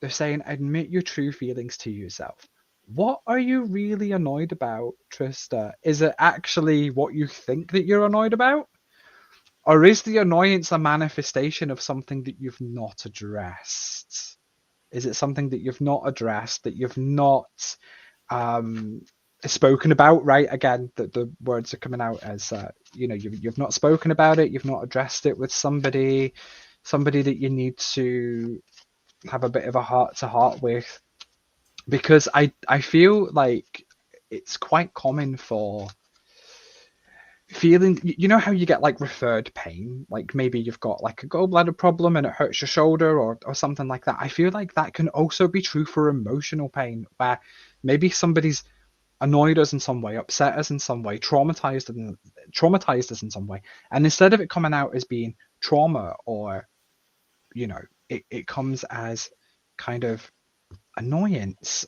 They're saying, admit your true feelings to yourself. What are you really annoyed about, Trista? Is it actually what you think that you're annoyed about? Or is the annoyance a manifestation of something that you've not addressed? Is it something that you've not addressed, that you've not um, spoken about? Right, again, the words are coming out as you've not spoken about it, you've not addressed it with somebody that you need to have a bit of a heart to heart with, because I feel like it's quite common for feeling, you know how you get like referred pain, like maybe you've got like a gallbladder problem and it hurts your shoulder, or something like that. I feel like that can also be true for emotional pain, where maybe somebody's annoyed us in some way, upset us in some way, traumatized us in some way, and instead of it coming out as being trauma, or it comes as kind of annoyance.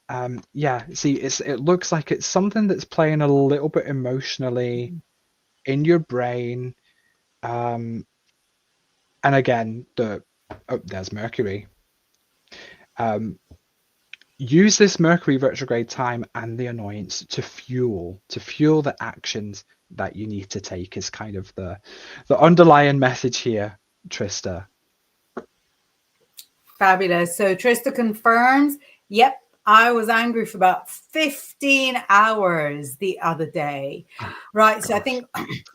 Yeah, see, it looks like it's something that's playing a little bit emotionally in your brain. Um, and again, there's Mercury. Um, use this Mercury retrograde time and the annoyance to fuel the actions that you need to take, is kind of the underlying message here, Trista. Fabulous. So Trista confirms, yep, I was angry for about 15 hours the other day. Right. So I Gosh. think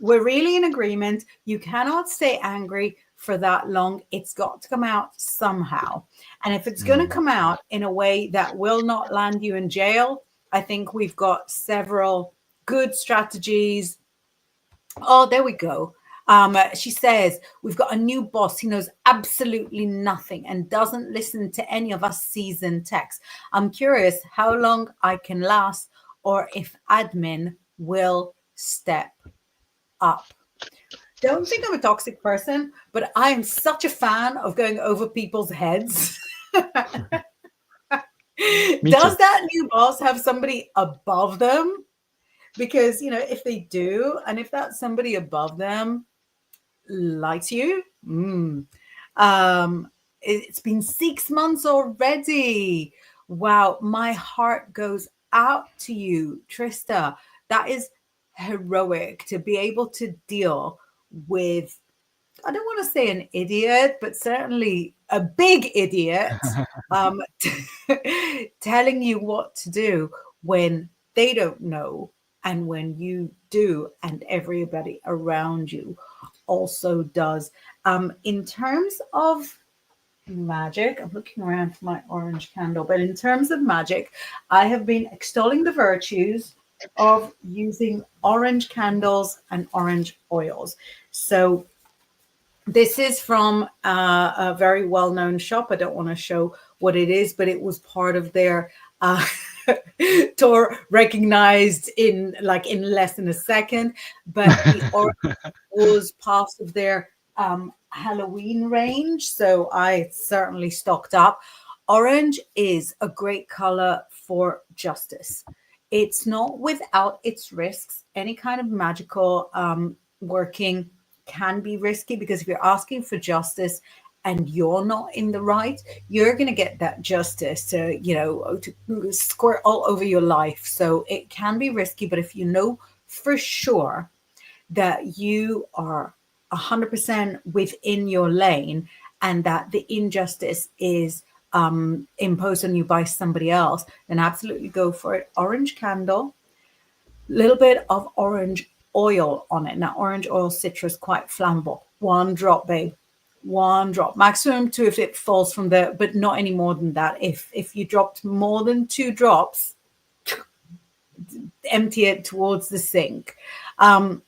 we're really in agreement. You cannot stay angry for that long. It's got to come out somehow. And if it's going to Mm. come out in a way that will not land you in jail, I think we've got several good strategies. Oh, there we go. She says, we've got a new boss. He knows absolutely nothing and doesn't listen to any of us seasoned techs. I'm curious how long I can last, or if admin will step up. Don't think I'm a toxic person, but I am such a fan of going over people's heads. Me too. Does that new boss have somebody above them? Because, if they do, and if that's somebody above them, likes you. It's been 6 months already. Wow, my heart goes out to you, Trista. That is heroic to be able to deal with, I don't want to say an idiot, but certainly a big idiot, um, telling you what to do when they don't know, and when you do, and everybody around you also does. In terms of magic, I'm looking around for my orange candle, but in terms of magic, I have been extolling the virtues of using orange candles and orange oils. So this is from a very well-known shop. I don't want to show what it is, but it was part of their Tor recognized in less than a second. But the orange was part of their Halloween range, so I certainly stocked up. Orange is a great color for justice. It's not without its risks. Any kind of magical working can be risky, because if you're asking for justice and you're not in the right, you're going to get that justice to squirt all over your life. So it can be risky, but if you know for sure that you are 100% within your lane, and that the injustice is imposed on you by somebody else, then absolutely go for it. Orange candle, little bit of orange oil on it. Now, orange oil, citrus, quite flammable. One drop, babe. One drop, maximum two if it falls from there, but not any more than that. If you dropped more than 2 drops, empty it towards the sink. And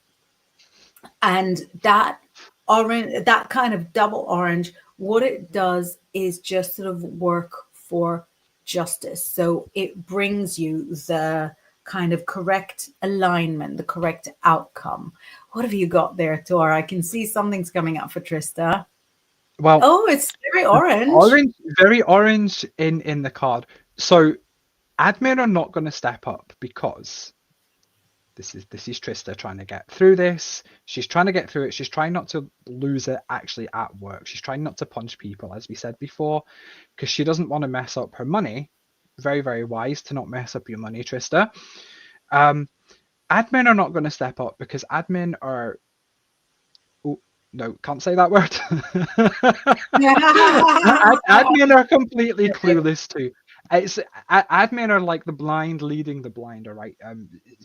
that orange, that kind of double orange, what it does is just sort of work for justice. So it brings you the kind of correct alignment, the correct outcome. What have you got there, Tor? I can see something's coming up for Trista. Well, Oh, it's very orange. orange, very orange in the card. So admin are not going to step up, because this is Trista trying to get through this. She's trying to get through it. She's trying not to lose it actually at work. She's trying not to punch people, as we said before, because she doesn't want to mess up her money. Very, very wise to not mess up your money, Trista. Admin are not going to step up, because admin are no, can't say that word. Admin are completely clueless too. It's admin are like the blind leading the blind, all right.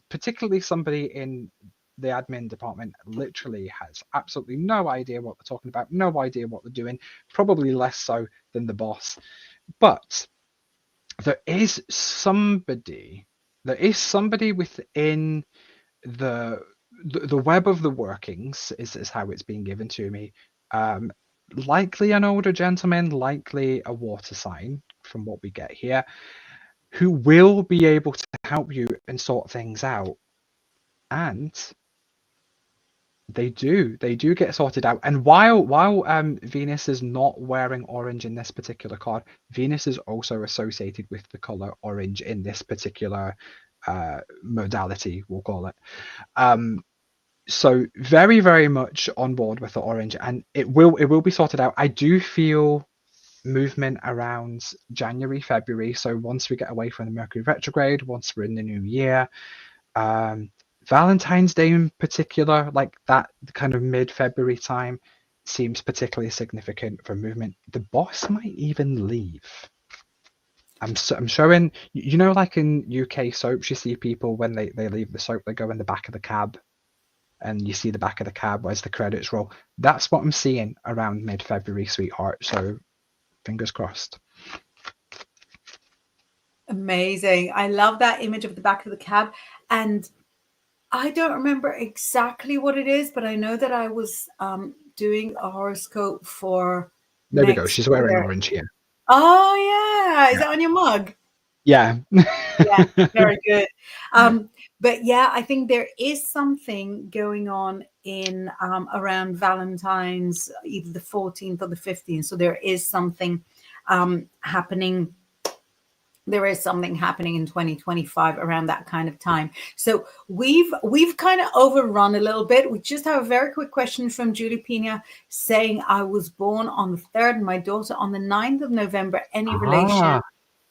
Particularly somebody in the admin department literally has absolutely no idea what they're talking about, no idea what they're doing, probably less so than the boss. But there is somebody, within the the web of the workings is how it's being given to me. Um, Likely an older gentleman, likely a water sign from what we get here, who will be able to help you and sort things out. And they do get sorted out. And while Venus is not wearing orange in this particular card, Venus is also associated with the color orange in this particular modality, we'll call it. So very, very much on board with the orange, and it will be sorted out. I do feel movement around January, February. So once we get away from the Mercury retrograde, once we're in the new year, Valentine's Day in particular, like that kind of mid-February time, seems particularly significant for movement. The boss might even leave. I'm showing, like in UK soaps, you see people when they leave the soap, they go in the back of the cab, and you see the back of the cab as the credits roll. That's what I'm seeing around mid-February, sweetheart. So fingers crossed. Amazing. I love that image of the back of the cab. And I don't remember exactly what it is, but I know that I was doing a horoscope for There we go. next She's wearing year. orange here. Oh, yeah. Is that on your mug? Yeah. Yeah, very good. But yeah, I think there is something going on in around Valentine's, either the 14th or the 15th. So there is something happening. There is something happening in 2025 around that kind of time. So we've kind of overrun a little bit. We just have a very quick question from Julie Pina saying, I was born on the 3rd and my daughter on the 9th of November. Any relation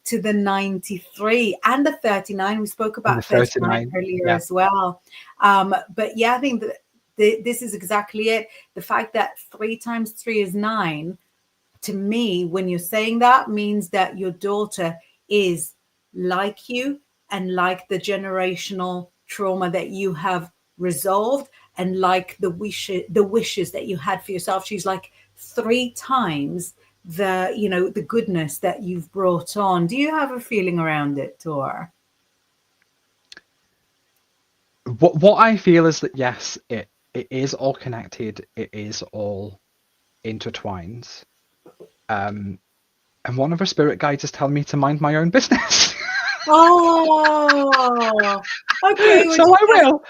to the 93 and the 39? We spoke And the about 39 39. earlier Yeah. as well. But yeah, I think that this is exactly it. The fact that 3 times 3 is 9, to me, when you're saying that, means that your daughter is like you and like the generational trauma that you have resolved, and like the wishes that you had for yourself. She's like 3 times the goodness that you've brought on. Do you have a feeling around it, Tor? What I feel is that yes, it is all connected. It is all intertwined. And one of her spirit guides is telling me to mind my own business. Oh, okay. So I will.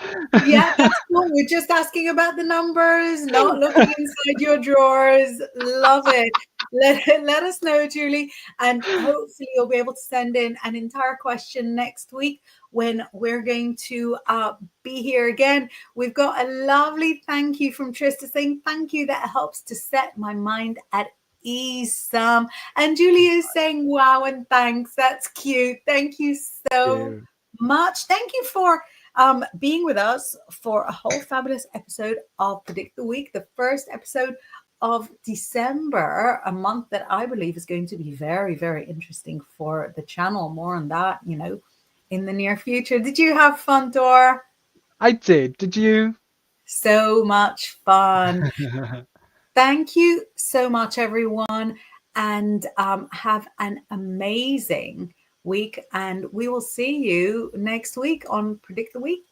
Yeah, that's cool. We're just asking about the numbers, not looking inside your drawers. Love it. Let us know, Julie. And hopefully you'll be able to send in an entire question next week when we're going to be here again. We've got a lovely thank you from Trista saying thank you. That helps to set my mind at ease some. And Julie is saying wow and thanks. That's cute. Thank you so much. Thank you for being with us for a whole fabulous episode of Predict the Week, the first episode of December, a month that I believe is going to be very, very interesting for the channel. More on that, in the near future. Did you have fun, Tor? I did. Did you? So much fun. Thank you so much, everyone, and have an amazing week. And we will see you next week on Predict the Week.